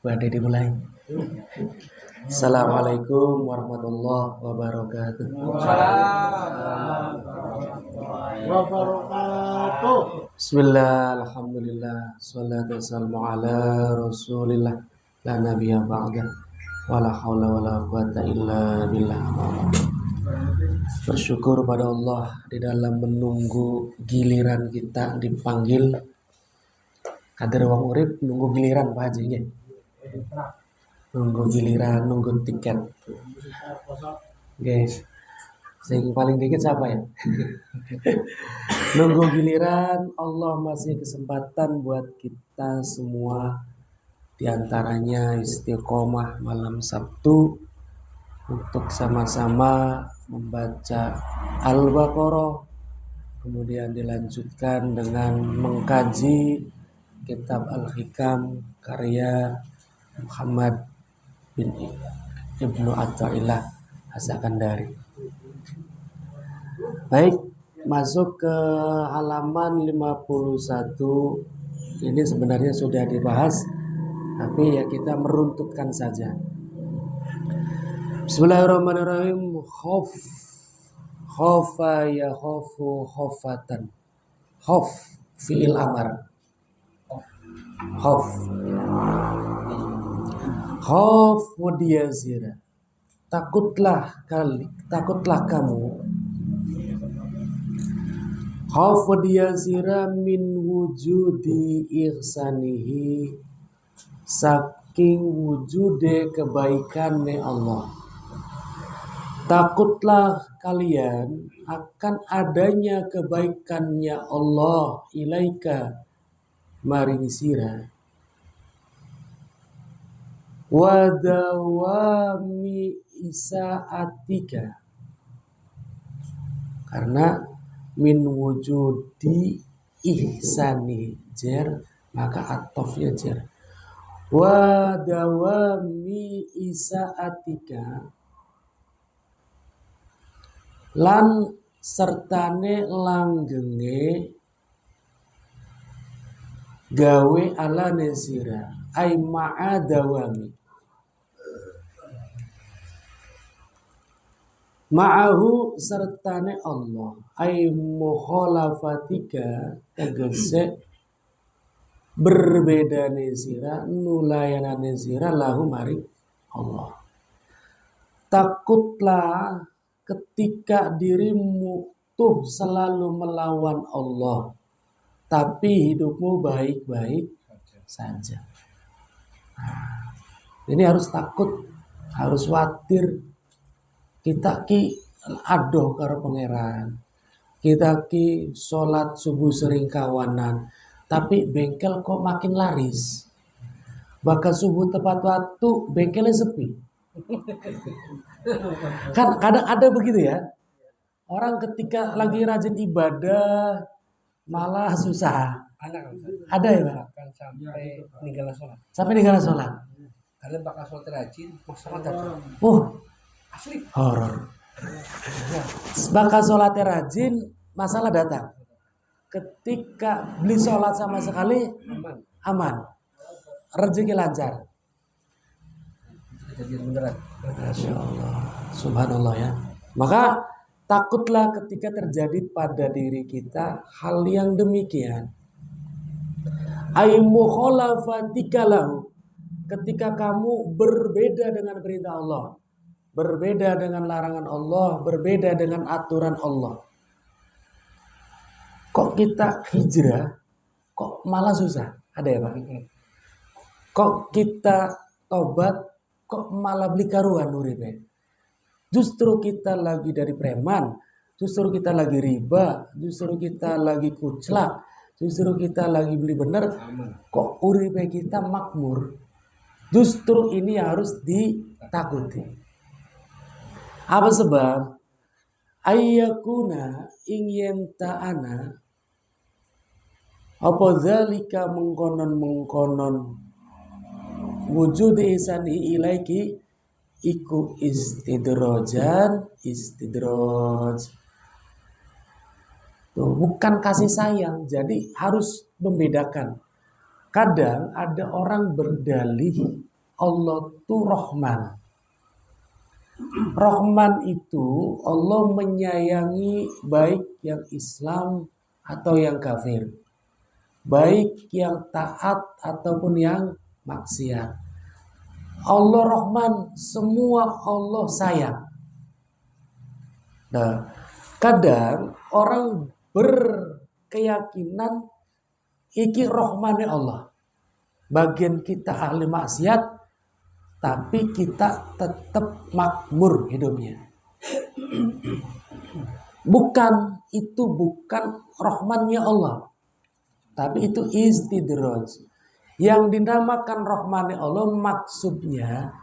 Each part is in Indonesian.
Badai dimulai. Assalamualaikum warahmatullahi wabarakatuh. Bismillah, alhamdulillah, salatu wassalamu ala rasulillah, la nabiyya ba'da, wala hawla wala quwata illa billah. Bersyukur pada Allah di dalam menunggu giliran kita dipanggil. Kader wong urip nunggu giliran Pak Haji nggih. Nunggu giliran, nunggu tiket. Guys, yang paling dikit siapa ya? Nunggu giliran, Allah masih kesempatan buat kita semua. Di antaranya istiqomah malam Sabtu untuk sama-sama membaca Al-Baqarah, kemudian dilanjutkan dengan mengkaji kitab Al-Hikam karya Muhammad bin Ibnu Athaillah As-Sakandari. Baik, masuk ke halaman 51. Ini sebenarnya sudah dibahas, tapi ya kita meruntutkan saja. Bismillahirrahmanirrahim. Khofa ya khofu khofatan. Khof fi'il amar. Khof wadiyazira. Takutlah kamu. Khof wadiyazira min wujudi ihsanihi, saking wujude kebaikannya Allah. Takutlah kalian akan adanya kebaikannya Allah ilaika maring sira, wa dawami isaatika, karena min wujudi ihsani jer maka atofnya jer, wa dawami isaatika lan sertane langgenge gawe ala nesira ay ma'adawami ma'ahu sertane Allah ay mukhalafatika tegese berbeda nesira nulayana nesira lahu mari Allah. Takutlah ketika dirimu tuh selalu melawan Allah, tapi hidupmu baik-baik saja. Nah, ini harus takut, harus khawatir. Kita ki adoh karo pangeran. Kita ki sholat subuh sering kawanan, tapi bengkel kok makin laris. Bahkan subuh tepat waktu bengkelnya sepi. Kan kadang ada begitu ya. Orang ketika lagi rajin ibadah malah susah. Ada ya Pak? Sampai meninggal sholat. Sampai ninggalin sholat. Kalian bakal sholat rajin, masalah datang. Asli horor. Bakal sholatnya rajin, masalah datang. Ketika beli sholat sama sekali aman. Rezeki lancar. Kejadian beneran. Masya Allah, subhanallah ya. Maka takutlah ketika terjadi pada diri kita hal yang demikian. Ay mukhalafatika lahu, ketika kamu berbeda dengan perintah Allah, berbeda dengan larangan Allah, berbeda dengan aturan Allah. Kok kita hijrah, kok malah susah? Ada ya Pak? Kok kita tobat, kok malah beli karuan uripe? Justru kita lagi dari preman, justru kita lagi riba, justru kita lagi kuclak, justru kita lagi beli bener, kok uripe kita makmur. Justru ini harus ditakuti. Apa sebab? Ayyakuna ingin ta'ana apa zalika mengkonon wujud ihsani ilaiki iku istidraj. Tuh, bukan kasih sayang. Jadi harus membedakan. Kadang ada orang berdalih Allah tuh Rahman. Rahman itu Allah menyayangi baik yang Islam atau yang kafir, baik yang taat ataupun yang maksiat. Allah Rahman, semua Allah sayang. Nah, kadang orang berkeyakinan iki Rahmane Allah. Bagian kita ahli maksiat, tapi kita tetap makmur hidupnya. Itu bukan Rahmannya Allah, tapi itu istidraj. Yang dinamakan Rahmannya Allah maksudnya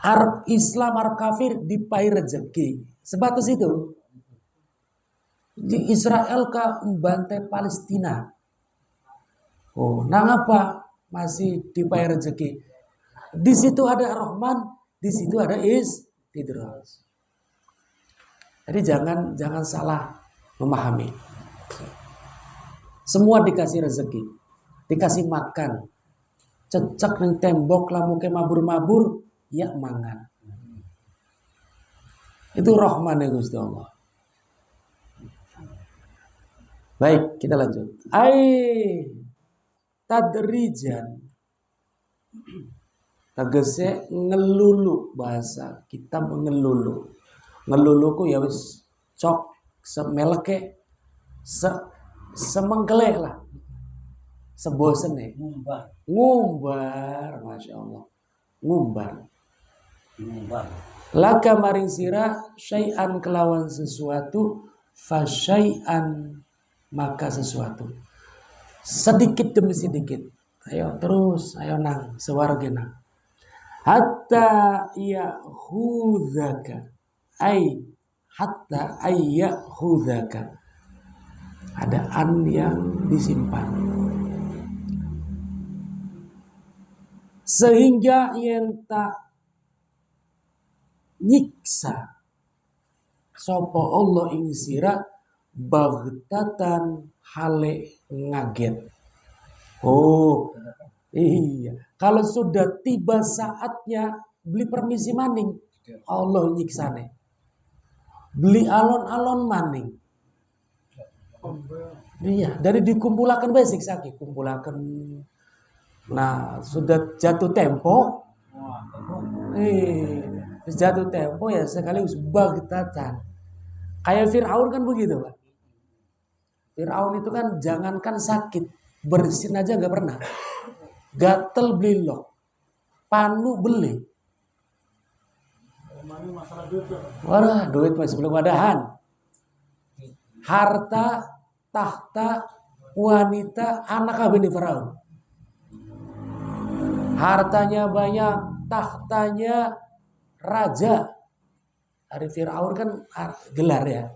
Arab Islam, Arab kafir dipai rezeki. Sebatas itu. Di Israel ke membantai Palestina. Oh, nah apa? Masih dipai rezeki. Di situ ada Rahman, di situ ada istidraj. Jadi jangan salah memahami. Semua dikasih rezeki, dikasih makan. Cecek ning tembok lamuke mabur-mabur, ya mangan. Itu Rahman ya Gusti Allah. Baik, kita lanjut. Tadrijan. Tegese ngelulu, bahasa kita mengelulu. Ngeluluku ya wis cok semeleke semengkelek lah. Sebosene. Ngumbar, Masya Allah. Ngumbar. Laka maring sira syai'an kelawan sesuatu, fasyai'an maka sesuatu. Sedikit demi sedikit. Ayo terus, ayo nang, sewarga nang. Hatta ya'khudhaka. Hatta ya'khudhaka. Ada an yang disimpan. Sehingga yang tak nyiksa sapa Allah ing sira baghtatan hale ngaget. Oh, iya. Kalau sudah tiba saatnya beli permisi maning, Allah nyiksane. Beli alon-alon maning. Iya, dari dikumpulakan basic sakit, kumpulakan. Nah, sudah jatuh tempo. Jatuh tempo ya sekaligus baghtatan. Kayak Fir'aun kan begitu, Pak. Fir'aun itu kan jangankan sakit, bersin aja nggak pernah. Gatel belilok, panu beli. Wah, duit masih belum adahan. Harta, tahta, wanita, anak abini Fir'aun. Hartanya banyak, tahtanya raja. Dari Fir'aun kan gelar ya.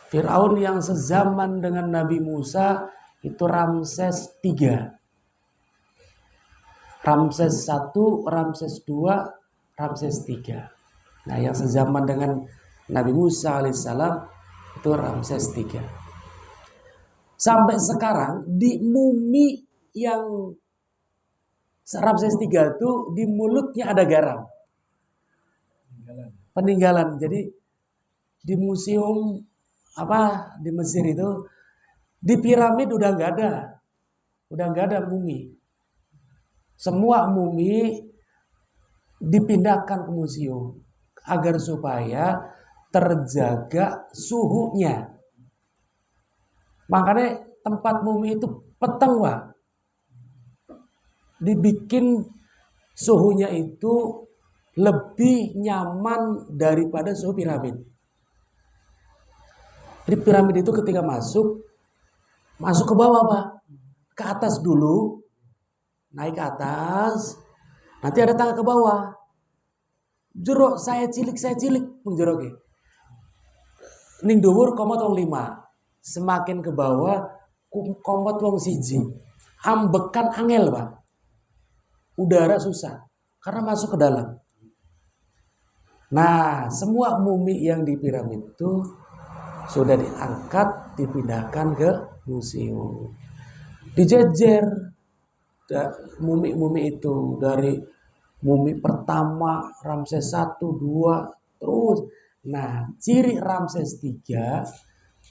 Fir'aun yang sezaman dengan Nabi Musa itu Ramses III. Ramses I, Ramses II, Ramses III. Nah, yang sezaman dengan Nabi Musa alaihissalam itu Ramses III. Sampai sekarang di mumi yang Ramses III itu di mulutnya ada garam. Peninggalan. Jadi di museum di Mesir itu di piramid udah nggak ada mumi. Semua mumi dipindahkan ke museum agar supaya terjaga suhunya. Makanya tempat mumi itu peteng, Pak. Dibikin suhunya itu lebih nyaman daripada suhu piramid. Jadi piramid itu ketika masuk ke bawah, Pak. Ke atas dulu, naik ke atas, nanti ada tangga ke bawah. Jeruk saya cilik menjeroknya. Ning dhuwur komot wong 5. Semakin ke bawah komot wong 1. Ambekan angel, Pak. Udara susah karena masuk ke dalam. Nah, semua mumi yang di piramid itu sudah diangkat, dipindahkan ke museum. Dijejer mumi-mumi itu dari mumi pertama Ramses 1, 2 terus. Nah, ciri Ramses 3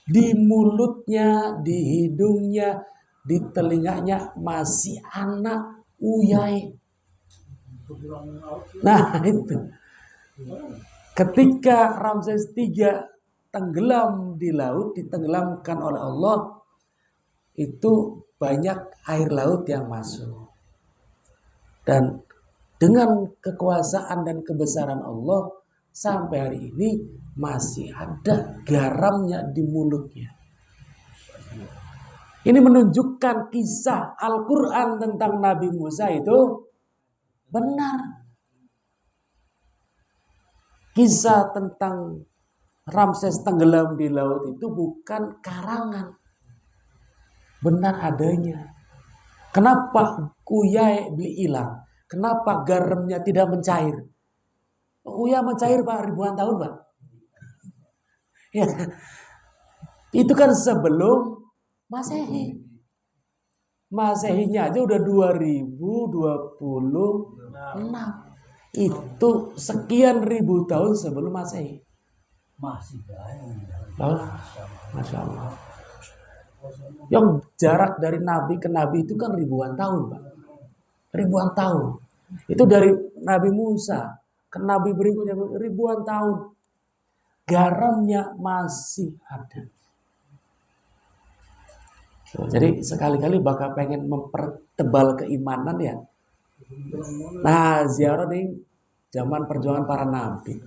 di mulutnya, di hidungnya, di telinganya masih anak uyai. Nah, itu. Ketika Ramses 3 tenggelam di laut, ditenggelamkan oleh Allah, itu banyak air laut yang masuk. Dan dengan kekuasaan dan kebesaran Allah, sampai hari ini masih ada garamnya di mulutnya. Ini menunjukkan kisah Al-Quran tentang Nabi Musa itu benar. Kisah tentang Ramses tenggelam di laut itu bukan karangan. Benar adanya. Kenapa uyai beli hilang? Kenapa garamnya tidak mencair? Uyai mencair Pak ribuan tahun Pak. Ya. Itu kan sebelum Masehi. Masehinya aja udah 2026. Itu sekian ribu tahun sebelum Masehi. Masih banyak. Oh, Masya Allah. Yang jarak dari Nabi ke Nabi itu kan ribuan tahun, Pak. Ribuan tahun. Itu dari Nabi Musa ke Nabi berikutnya ribuan tahun. Garamnya masih ada. Jadi sekali-kali bakal pengen mempertebal keimanan ya. Nah, ziarah nih zaman perjuangan para nabi.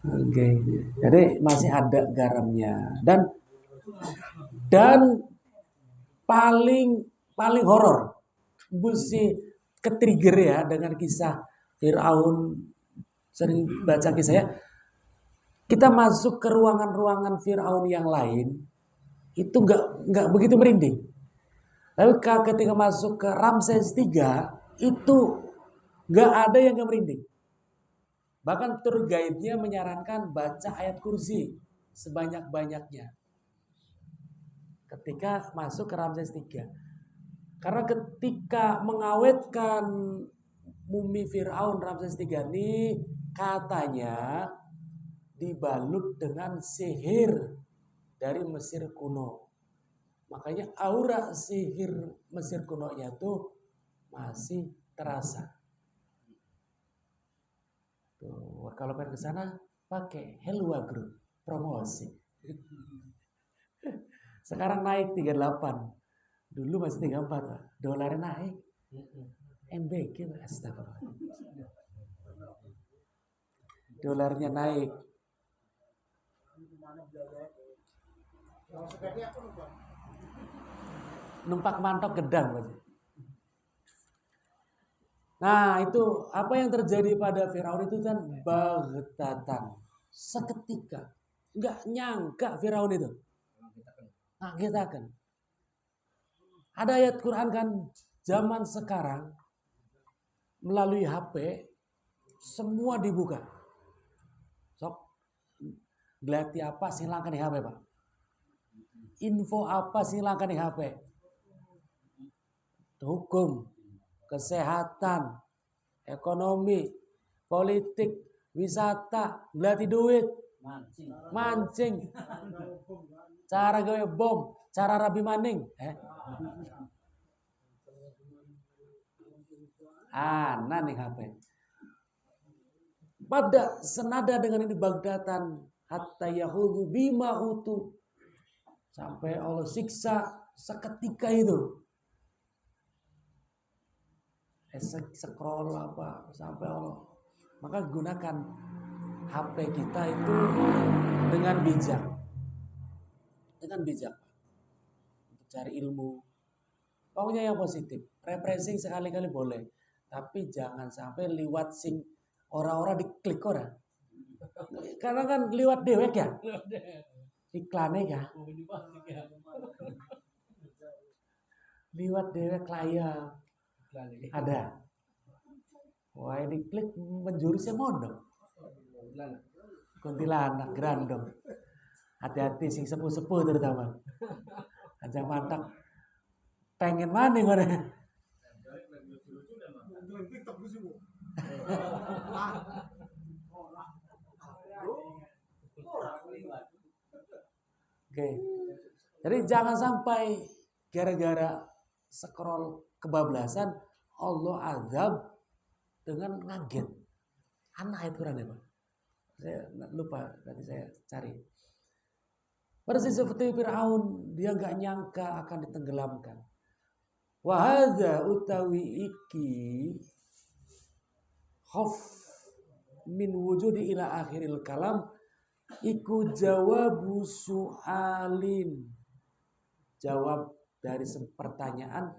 Oke. Jadi masih ada garamnya dan paling horor. Mesti ketrigger ya dengan kisah Firaun. Sering baca kisahnya. Kita masuk ke ruangan-ruangan Firaun yang lain itu nggak begitu merinding. Tapi ketika masuk ke Ramses 3 itu nggak ada yang nggak merinding. Bahkan tour guide-nya menyarankan baca ayat kursi sebanyak-banyaknya ketika masuk ke Ramses 3. Karena ketika mengawetkan mumi Firaun Ramses 3 ini katanya dibalut dengan sihir dari Mesir kuno. Makanya aura sihir Mesir kunonya itu masih terasa. Tuh, kalau pengen ke sana pakai Helwa Group promosi. Sekarang naik 38. Dulu masih 34, Pak. Dolarnya naik. MBG, astagfirullah. Dolarnya naik. Numpak mantok gedang, Pak. Nah, itu apa yang terjadi pada Firaun itu kan baghtatan. Seketika. Enggak nyangka Firaun itu. Nah, kita kan. Ada ayat Quran kan zaman sekarang melalui HP semua dibuka. Sok gelati apa silakan di HP, Pak. Info apa silakan di HP. Hukum, kesehatan, ekonomi, politik, wisata, gelati duit, mancing, cara gawe bom, cara rabi maning, Nah nih HP. Pada senada dengan ini Baghdatan hatta yahudu bima utu sampai Allah siksa seketika itu. Scroll apa sampai Allah. Maka gunakan HP kita itu dengan bijak. Dengan bijak. Untuk cari ilmu. Pokoknya yang positif. Refreshing sekali-kali boleh. Tapi jangan sampai liwat sing orang-orang diklik orang. Karena kan liwat dewek ya. Iklannya ya. Liwat dewek layar. Ada. Wah ini klik menjurusnya mondok. Kuntilanak, grandong. Hati-hati sing sepuh-sepuh terutama. Aja mantak pengen mana mana. Oke. Jadi jangan sampai gara-gara scroll kebablasan Allah azab dengan ngaget. Anak ayat Quran ya Pak. Saya lupa, nanti saya cari. Persis seperti Fir'aun, dia nggak nyangka akan ditenggelamkan. Wahada utawi iki khaf min wujudi ila akhiril kalam iku jawabu su'alin. Jawab dari pertanyaan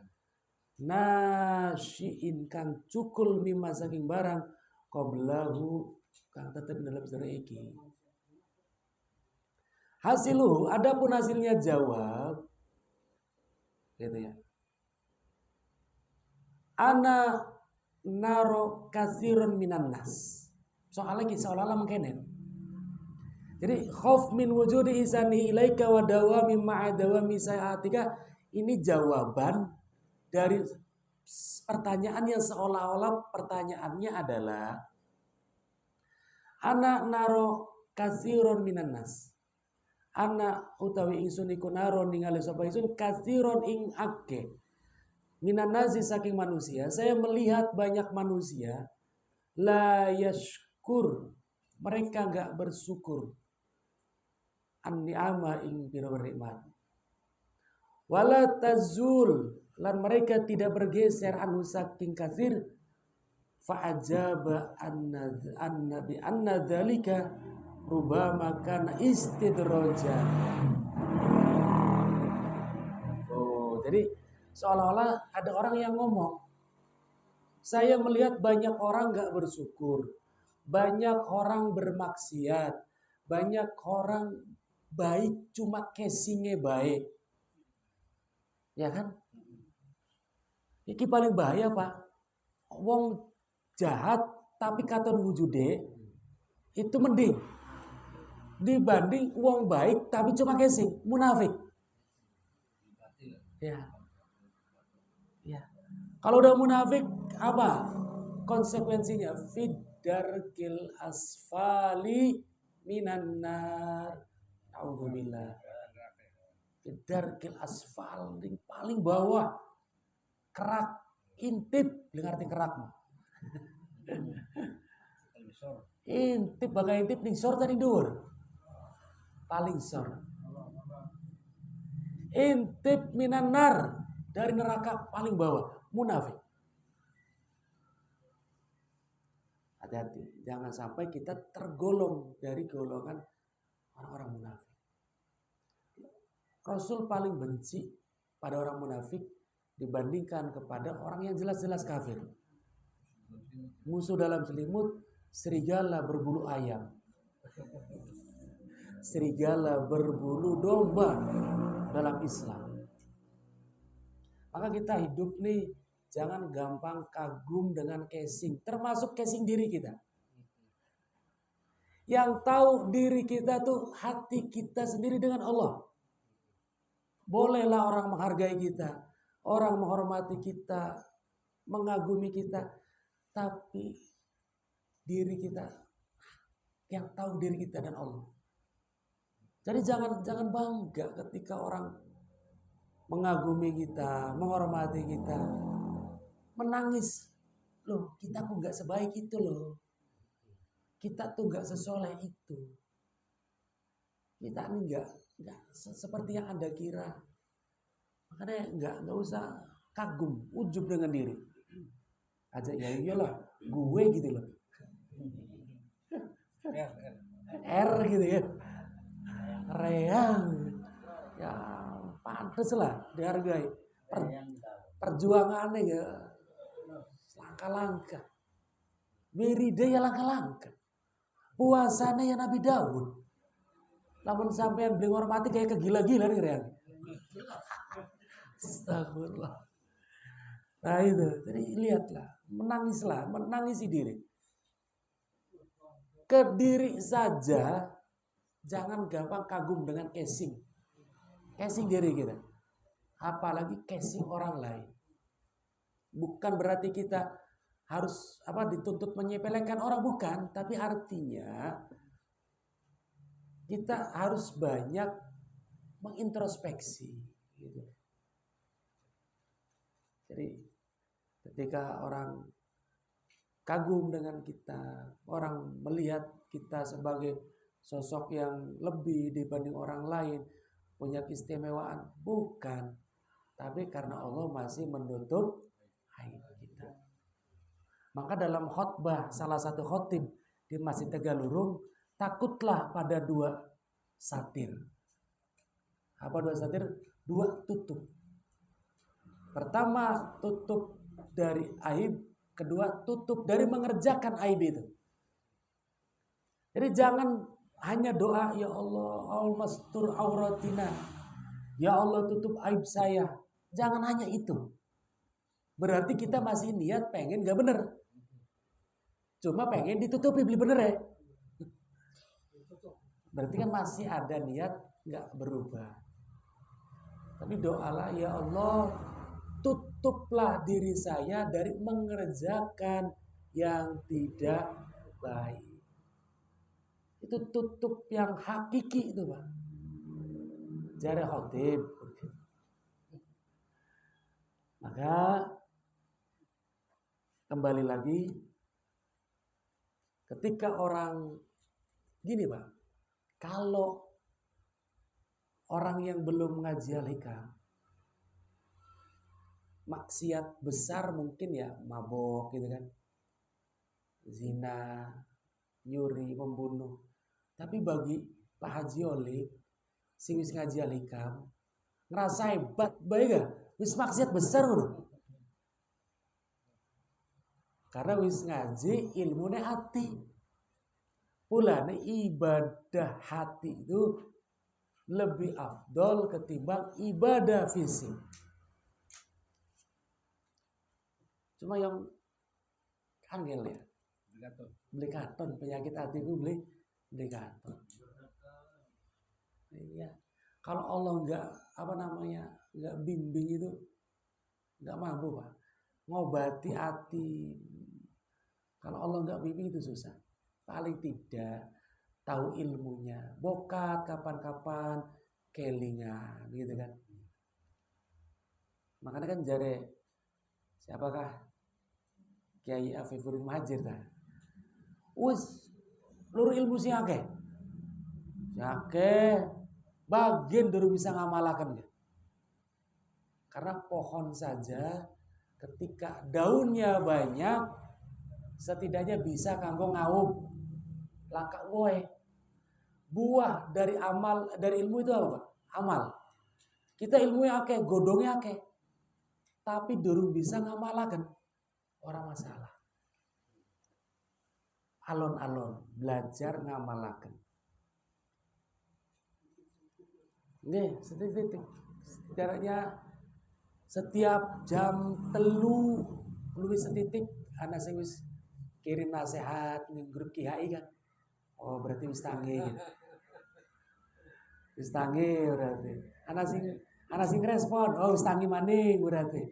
nasyiin kang cukul mimma saking barang qablahu kang tetep dalam sejarah iki. Hasiluhu, adapun hasilnya jawab gitu ya. Ana naro kasirun minan nas. Soalnya lagi seolah-olah mengkenen. Jadi khauf min wujudi isani ilaika wa dawami ma'a dawami sayatika, ini jawaban dari pertanyaan yang seolah-olah pertanyaannya adalah ana naro kasirun minan nas. Ana utawi ingsun iku naro ningali sapa ingsun kasirun ing ake minan nasi saking manusia. Saya melihat banyak manusia la yashkur, mereka enggak bersyukur an-ni'ama ing pira nikmat. Wala tazul, lan mereka tidak bergeser anu saking kasir. Fa'ajaba anna bi anna dzalika rubama kana istidrojan. Oh, jadi seolah-olah ada orang yang ngomong, saya melihat banyak orang gak bersyukur, banyak orang bermaksiat, banyak orang baik cuma casingnya baik, ya kan? Iki paling bahaya Pak. Wong jahat tapi katon wujude itu mending dibanding wong baik tapi cuma casing, munafik. Ya. Ya. Kalau udah munafik apa konsekuensinya? Fidarkil asfali minan nar. Alhamdulillah. Fidarkil asfal, paling bawah. Kerak intip, ngerti kerak mah. Intip bagai intip ning sor tadi dhuwur. Paling sor. Intip minan nar, dari neraka paling bawah, munafik. Hati-hati, jangan sampai kita tergolong dari golongan orang-orang munafik. Rasul paling benci pada orang munafik dibandingkan kepada orang yang jelas-jelas kafir. Musuh dalam selimut, serigala berbulu ayam. Serigala berbulu domba dalam Islam. Maka kita hidup nih jangan gampang kagum dengan casing, termasuk casing diri kita. Yang tahu diri kita tuh hati kita sendiri dengan Allah. Bolehlah orang menghargai kita, orang menghormati kita, mengagumi kita, tapi diri kita, yang tahu diri kita dan Allah. Jadi jangan bangga ketika orang mengagumi kita, menghormati kita, menangis. Loh, kita kok nggak sebaik itu loh. Kita tuh nggak sesoleh itu. Kita ini nggak seperti yang Anda kira. Makanya nggak usah kagum, ujub dengan diri. Aja ya iyalah, gue gitu loh. R gitu ya. Reang. Ya pantas lah dihargai. Perjuangannya ya langkah-langkah. Wirida ya langkah-langkah. Puasanya ya Nabi Daud. Namun sampean beli hormati kayak kegila-gila nih Reang. Astagfirullah. Nah itu, jadi lihatlah, menangislah, menangisi diri. Ke diri saja, jangan gampang kagum dengan casing. Casing diri kita. apalagi casing orang lain. Bukan berarti kita harus dituntut menyepelekan orang, bukan, tapi artinya kita harus banyak mengintrospeksi gitu. Jadi ketika orang kagum dengan kita, orang melihat kita sebagai sosok yang lebih dibanding orang lain, punya keistimewaan, bukan, tapi karena Allah masih menutup aib kita. Maka dalam khutbah salah satu khotib di Masjid Tegalurung, takutlah pada dua satir. Apa dua satir? Dua tutup. Pertama, tutup dari aib. Kedua, tutup dari mengerjakan aib itu. Jadi jangan hanya doa, ya Allah, mastur auratina. Ya Allah, tutup aib saya. Jangan hanya itu. Berarti kita masih niat pengen gak bener. Cuma pengen ditutupi, beli bener ya. Berarti kan masih ada niat gak berubah. Tapi doalah, ya Allah, tutuplah diri saya dari mengerjakan yang tidak baik. Itu tutup yang hakiki itu, Pak. Jari khotib. Maka kembali lagi, ketika orang gini, Pak, kalau orang yang belum ngaji al-hikam, maksiat besar mungkin ya mabok gitu kan, zina, nyuri, membunuh. Tapi bagi Pak Haji Oli, si wis ngaji al-hikam, ngerasa hebat, baik gak? Wis maksiat besar loh. Karena wis ngaji ilmunya hati. Pulane ibadah hati itu lebih afdol ketimbang ibadah fisik. Cuma yang angel ya, beli karton, penyakit hati itu beli karton. Iya. Kalau Allah nggak bimbing itu nggak mampu, Pak. Ngobati hati. Kalau Allah nggak bimbing itu susah. Paling tidak tahu ilmunya, bokat kapan-kapan, kelingan, gitu kan. Makanya kan jare siapakah Kiai Afifuddin Muhajir ta? Wis lur ilmu sing akeh. Bagian dulu bisa ngamalakan ya. Karena pohon saja ketika daunnya banyak setidaknya bisa kanggo ngawup langkah woe. Buah dari amal, dari ilmu itu apa, Pak? Amal. Kita ilmunya akeh, godongnya akeh. Tapi durung bisa ngamalakan. Orang masalah. Alon-alon belajar ngamalakan. Nih, setitik. Setidaknya setiap jam telu luwih setitik anak saya wis kirim nasihat ning grup KHI kan. Oh, berarti wis tangi gitu. Wis tangi berarti. Anak sing respon, oh wis tangi maning berarti.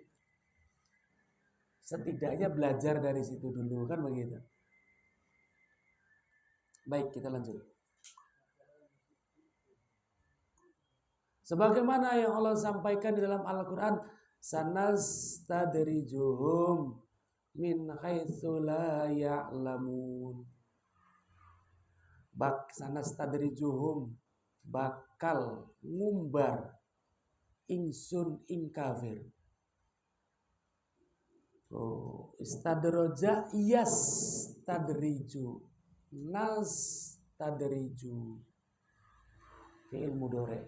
Setidaknya belajar dari situ dulu kan begitu. Baik, kita lanjut. Sebagaimana yang Allah sampaikan di dalam Al-Quran, sanastadrijuhum min haitsu la ya'lamun. Sanastadrijuhum, bakal ngumbar ingsun ing kafir. Oh, istadroja yastadriju, nastadriju, fi'il mudhari.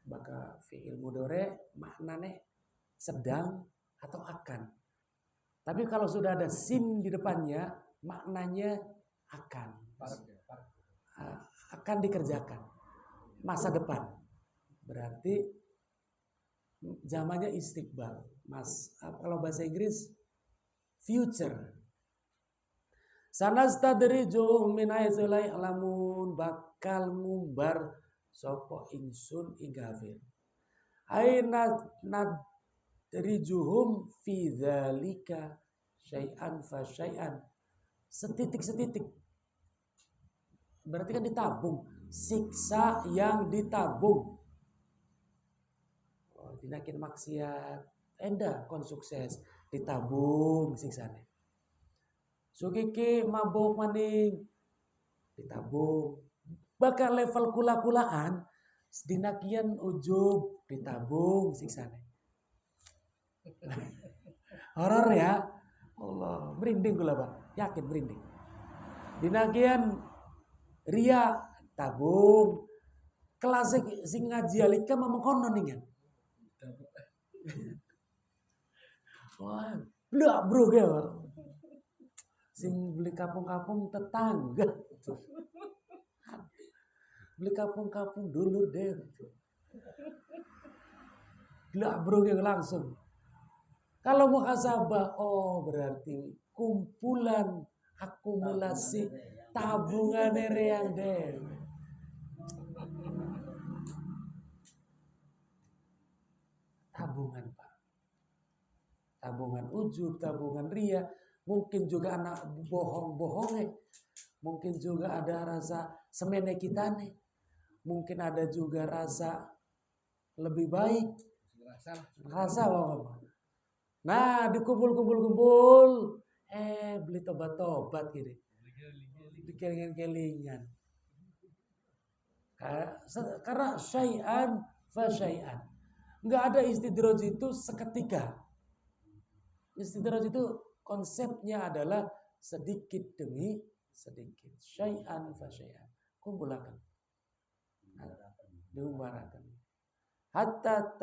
Maka fi'il mudhari maknanya sedang atau akan. Tapi kalau sudah ada sin di depannya, maknanya akan. Akan dikerjakan. Masa depan. Berarti zamannya istiqbal. Kalau bahasa Inggris future. Sanastadrijuhum min haitsu la ya'lamun, bakal ngumbar sapa ingsun ing kafir. Aina nadrijuhum fi dzalika syai'an fa syai'an. Setitik-setitik. Berarti kan ditabung. Siksa yang ditabung. Oh, tinakin maksiat. Enda kon sukses. Ditabung siksanya. Sugiki mabuk maning. Ditabung. Bahkan level kula-kulaan. Dinakian ujub. Ditabung siksanya. Horor ya. Allah. Merinding gula bang. Yakin merinding. Dinakian ria tabung. Kelas sing ngaji alika memang konon nih kan. Wah, blak bro ya. Sing beli kampung-kampung tetangga. Beli kampung-kampung dulu deh. Blak bro ya langsung. Kalau muhasabah, oh berarti kumpulan akumulasi tabungan yang deh. Tabungan Pak. Tabungan ujub, tabungan ria. Mungkin juga anak bohong-bohongnya. Mungkin juga ada rasa semene kita nih. Mungkin ada juga rasa lebih baik. Rasa apa? Nah, dikumpul-kumpul. Beli tobat-tobat gitu. Dikelingan-kelingan. Karena syai'an fa syai'an. Enggak ada istidraj itu seketika. Istidraj itu konsepnya adalah sedikit demi sedikit. Syai'an fa syai'an. Kumpulkan. Diumarakan. Hatta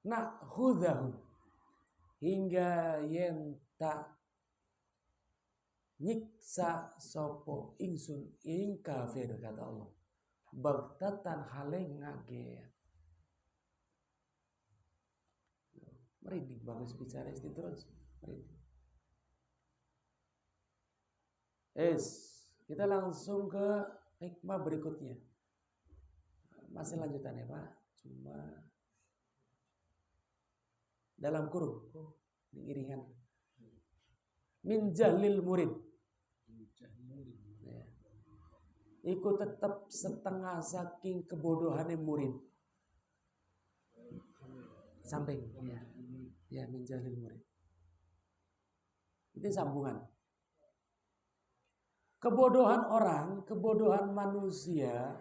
na'khudhahum hingga yen tak nyiksa sopo ingsun ing kafir kata Allah. Bagtatan haleng ngaget. Merinding bagus bicara istidraj. Merinding. Kita langsung ke hikmah berikutnya. Masih lanjutan ya Pak. Cuma dalam kurung. Iringan. Min jahlil murid. Ya. Iku tetap setengah saking kebodohannya murid. Samping. Ya min jahlil murid. Itu sambungan. Kebodohan orang, kebodohan manusia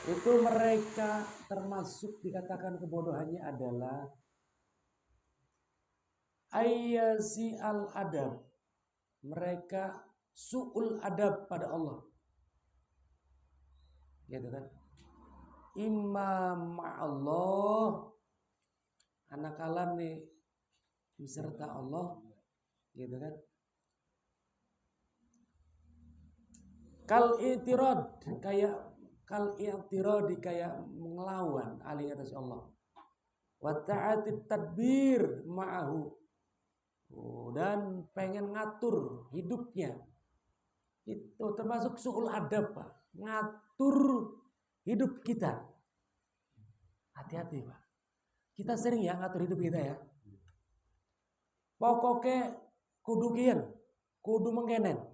itu mereka termasuk dikatakan kebodohannya adalah ayyasi al-adab. Mereka su'ul adab pada Allah. Gitu kan? Imam Allah anak kalam nih beserta Allah. Gitu kan? Kal i'tirad kayak melawan alih atas Allah. Wa ta'atit tadbir ma'ahu. Dan pengen ngatur hidupnya. Itu termasuk su'ul adab Pak. Ngatur hidup kita. Hati-hati Pak. Kita sering ya ngatur hidup kita ya. Pokoknya kudu kian, kudu mengkenen.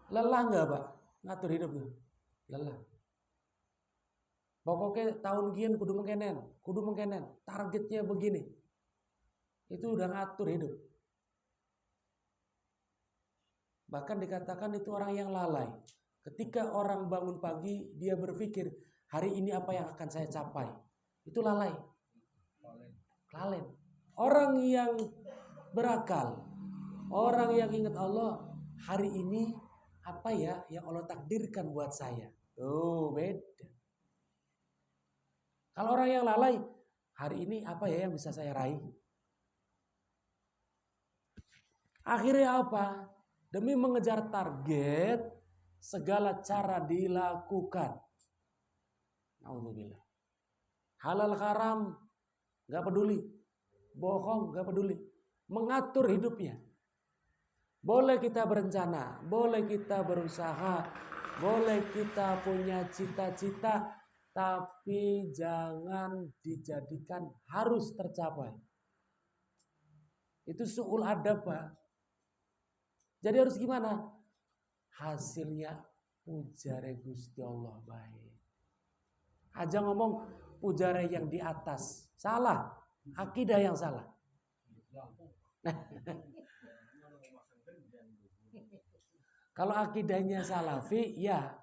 Lelah enggak Pak ngatur hidup itu? Lelah. Pokoknya tahun kian kudu mengkenen. Targetnya begini. Itu udah ngatur hidup. Bahkan dikatakan itu orang yang lalai. Ketika orang bangun pagi, dia berpikir, hari ini apa yang akan saya capai? Itu lalai. Lalen. Orang yang berakal, orang yang ingat Allah, hari ini apa ya yang Allah takdirkan buat saya? Tuh beda. Kalau orang yang lalai, hari ini apa ya yang bisa saya raih? Akhirnya apa? Demi mengejar target, segala cara dilakukan. Alhamdulillah. Halal haram gak peduli. Bohong gak peduli. Mengatur hidupnya. Boleh kita berencana, boleh kita berusaha Boleh kita punya cita-cita, tapi jangan dijadikan harus tercapai. Itu su'ul adab, Pak. Jadi harus gimana? Hasilnya pujare Gusti Allah baik. Aja ngomong pujare yang di atas. Salah. Akidah yang salah. Kalau akidahnya salafi, ya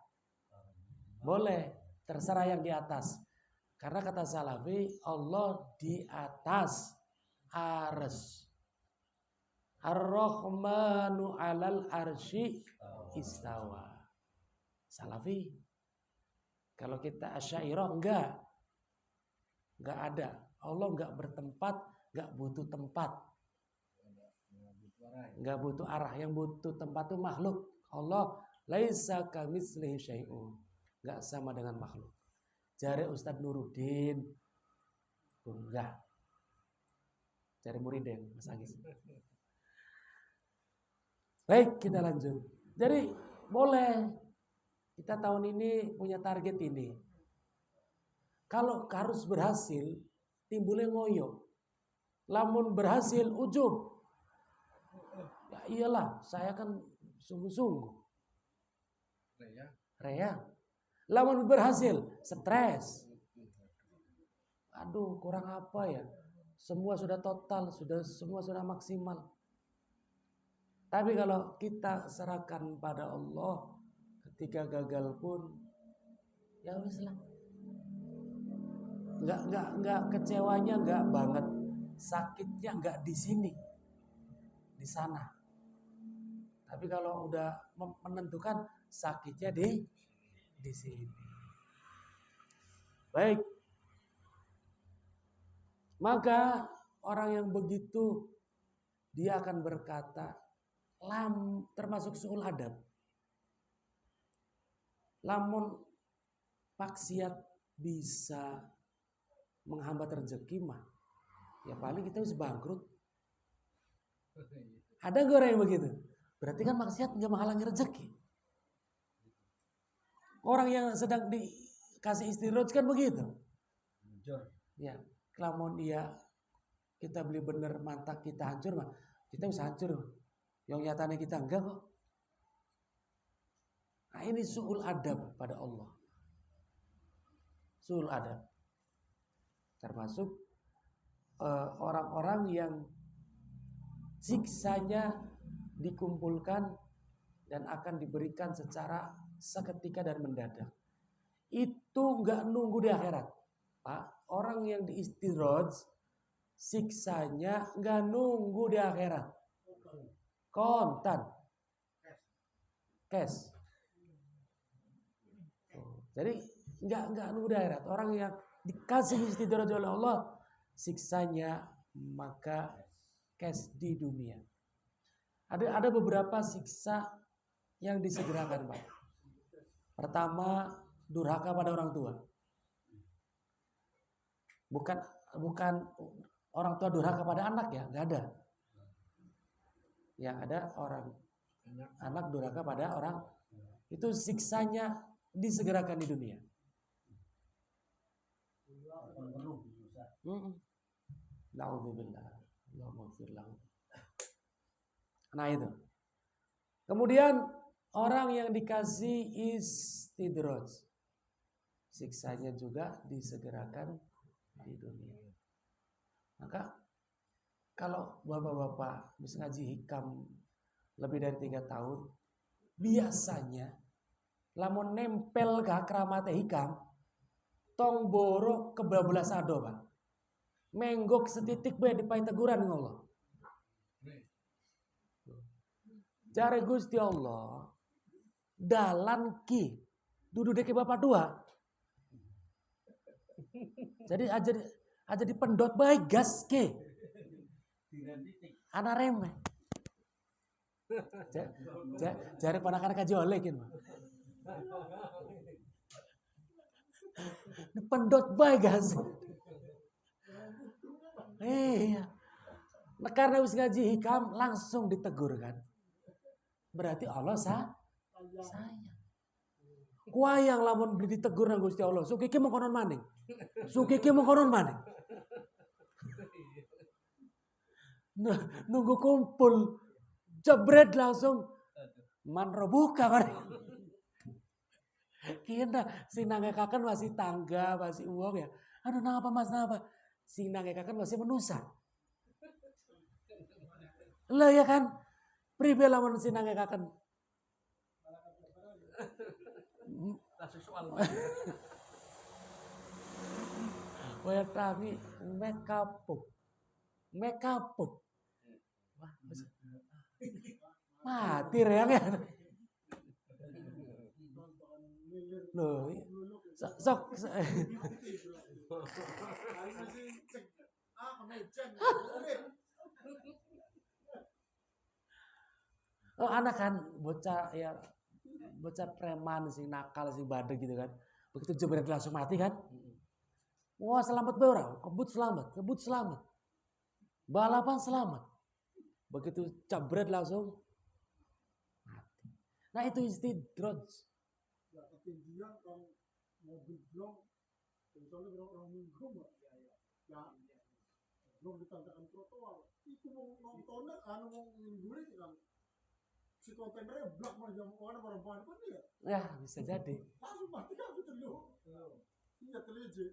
boleh. Terserah yang di atas. Karena kata salafi, Allah di atas arsy. Ar-Rahmanu 'alal arsy istawa. Salafi. Kalau kita Asy'ariyah enggak ada. Allah enggak bertempat, enggak butuh tempat. Enggak butuh arah. Yang butuh tempat itu makhluk. Allah laisa kamitslihi syai'un. Enggak sama dengan makhluk. Jare Ustadz Nuruddin. Enggak. Jare muridin Mas Agis. Baik, kita lanjut. Jadi boleh kita tahun ini punya target ini. Kalau harus berhasil, timbulnya ngoyo. Lamun berhasil, ujub. Ya iyalah, saya kan sungguh-sungguh. Rea. Lamun berhasil, stres. Aduh, kurang apa ya? Semua sudah total, semua sudah maksimal. Tapi kalau kita serahkan pada Allah, ketika gagal pun, ya weslah. Enggak kecewanya enggak banget. Sakitnya enggak di sini. Di sana. Tapi kalau udah menentukan sakitnya di sini. Baik. Maka orang yang begitu dia akan berkata, termasuk su'ul adab. Lamun maksiat bisa menghambat rezeki mah, ya paling kita harus bangkrut. Ada gak orang yang begitu? Berarti kan maksiat nggak menghalangi rezeki. Orang yang sedang dikasih istirahat kan begitu. Ya, lamun dia kita beli bener mantak kita hancur mah, kita bisa hancur. Yang nyatanya kita enggak kok. Nah ini su'ul adab pada Allah. Su'ul adab. Termasuk orang-orang yang siksanya dikumpulkan dan akan diberikan secara seketika dan mendadak. Itu enggak nunggu di akhirat. Pak, orang yang diistidraj siksanya enggak nunggu di akhirat. Kontan. Cash. Jadi enggak nunggu di akhirat. Orang yang dikasih istidraj oleh Allah, siksanya maka cash di dunia. Ada beberapa siksa yang disegerakan, Pak. Pertama, durhaka pada orang tua. Bukan orang tua durhaka pada anak ya, enggak ada. Yang ada anak durhaka pada orang, itu siksanya disegerakan di dunia. Na'udzubillah. Nah itu. Kemudian orang yang dikasih istidraj, siksanya juga disegerakan di dunia. Maka kalau bapak-bapak bisa ngaji hikam lebih dari 3 tahun, biasanya lamun nempel ke keramatnya hikam, tong borok kebablas ado, Pak. Menggok setitik bae dipai teguran Allah. Jare Gusti Allah dalan ki dudu deke bapak dua. Jadi aja dipendot baik gas ke. Ana remeh. Jare ponakan kajole kin mah. Dipendot baik gas. Iya. Nah, karena wis ngaji hikam langsung ditegur kan. Berarti Allah sayang. Kuayang lamun beli ditegur nang Gusti Allah. Sukiki mau konon maning. Sukiki mau konon maning. Nah, nunggu kumpul. Jebret langsung manro buka kan. Kira si nangekakan masih tangga, masih uang ya. Aduh napa mas napa? Si nangekakan masih menusa. Lah ya kan? Pribe lamun si nangekakan. Langsung soal. Waya kami make up. Wah, mati reang ya. Loh, sok. Oh, anak kan bocah preman sing nakal sing badeg gitu kan. Begitu jebret langsung mati kan. Wah, selamat orang, kebut selamat. Balapan selamat. Begitu jebret langsung mati. Nah, itu istidroj. Ya ketinggian kan mobil blong, misalnya orang minggu mbak, ya belum ditandakan trotoar, itu mau nontonnya, mau nggurit kan, si kontainernya blak mah jam orang pun dia, Ya, bisa jadi. langsung mati kan itu terlihat, iya terlihat,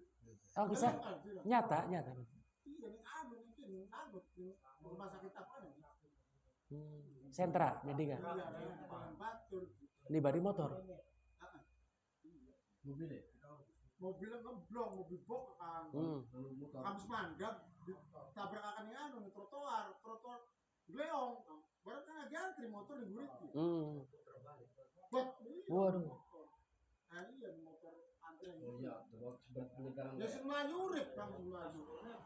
Oh, bisa nyata. iya nih mungkin anggut, rumah sakit apa nih? Sentra, jadi kan. Iya, dengan batur, Ini bari motor. mobilnya ngeblong, mobil bok kan, habis manggap, tabrak akan yang trotoar gleong, barang kan lagi antri motor di gurit, Waduh. iya motor antri, Iya, sebat penyegaran. ya semua yurit kan semua yurit,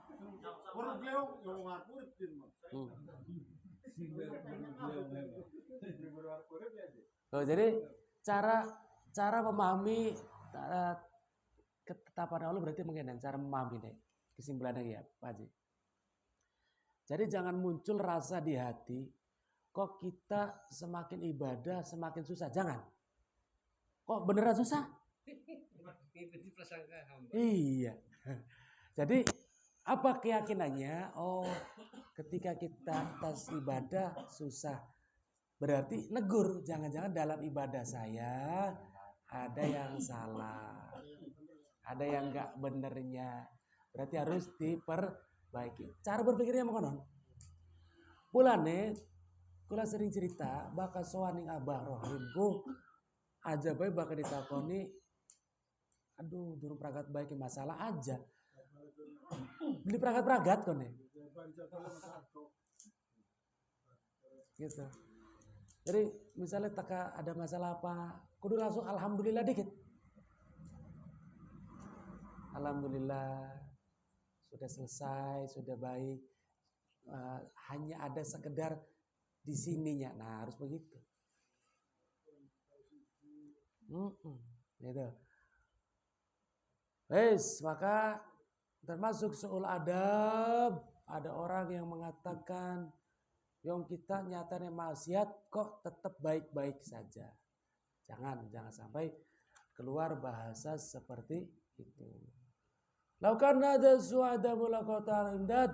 orang gleong yang ngarpurit din, Oh, jadi cara memahami ketetapan Allah berarti mungkin cara memahami deh. Kesimpulannya ya, Pak Haji. Jadi jangan muncul rasa di hati, kok kita semakin ibadah semakin susah. Jangan. Kok beneran susah? Itu prasangka hamba. Iya. Jadi apa keyakinannya? Oh, ketika kita tas ibadah susah. Berarti negur. Jangan-jangan dalam ibadah saya ada yang salah. Ada yang gak benernya. Berarti harus diperbaiki. Cara berpikirnya mengonon. Pulane kula sering cerita bakal soaning Abah Rohimku aja bae bakal ditakoni, aduh durung pragat baik masalah aja. Beli pragat kon gitu. Jadi misalnya ada masalah apa, kudu langsung alhamdulillah dikit. Alhamdulillah sudah selesai, sudah baik. Hanya ada sekedar di sininya. Nah, harus begitu. Gitu. Maka termasuk su'ul adab, ada orang yang mengatakan yang kita nyatanya maksiat kok tetap baik-baik saja. Jangan sampai keluar bahasa seperti itu. Laukan ada suada mula kota imdad,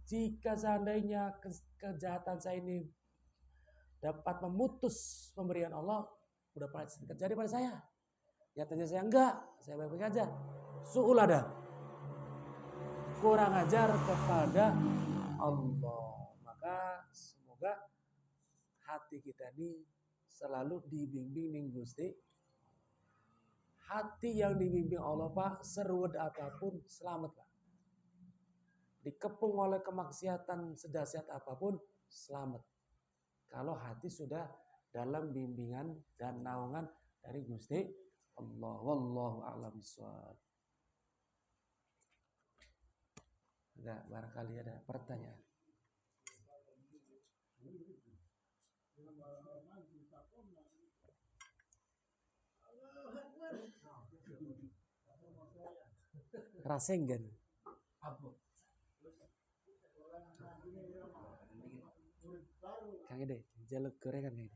jika seandainya kejahatan saya ini dapat memutus pemberian Allah, udah pasti terjadi pada saya. Nyatanya saya enggak, saya baik-baik aja. Su'ul adab, kurang ajar kepada Allah. Maka semoga hati kita ini selalu dibimbing ning Gusti. Hati yang dibimbing Allah Pak, seruat apapun selamat Pak. Dikepung oleh kemaksiatan sedahsyat apapun selamat. Kalau hati sudah dalam bimbingan dan naungan dari Gusti Allah. Wallahu a'lam bishawab. Enggak, barangkali ada pertanyaan. Rasenggan. Kang Ide, jaluk gorengan Kang Ide.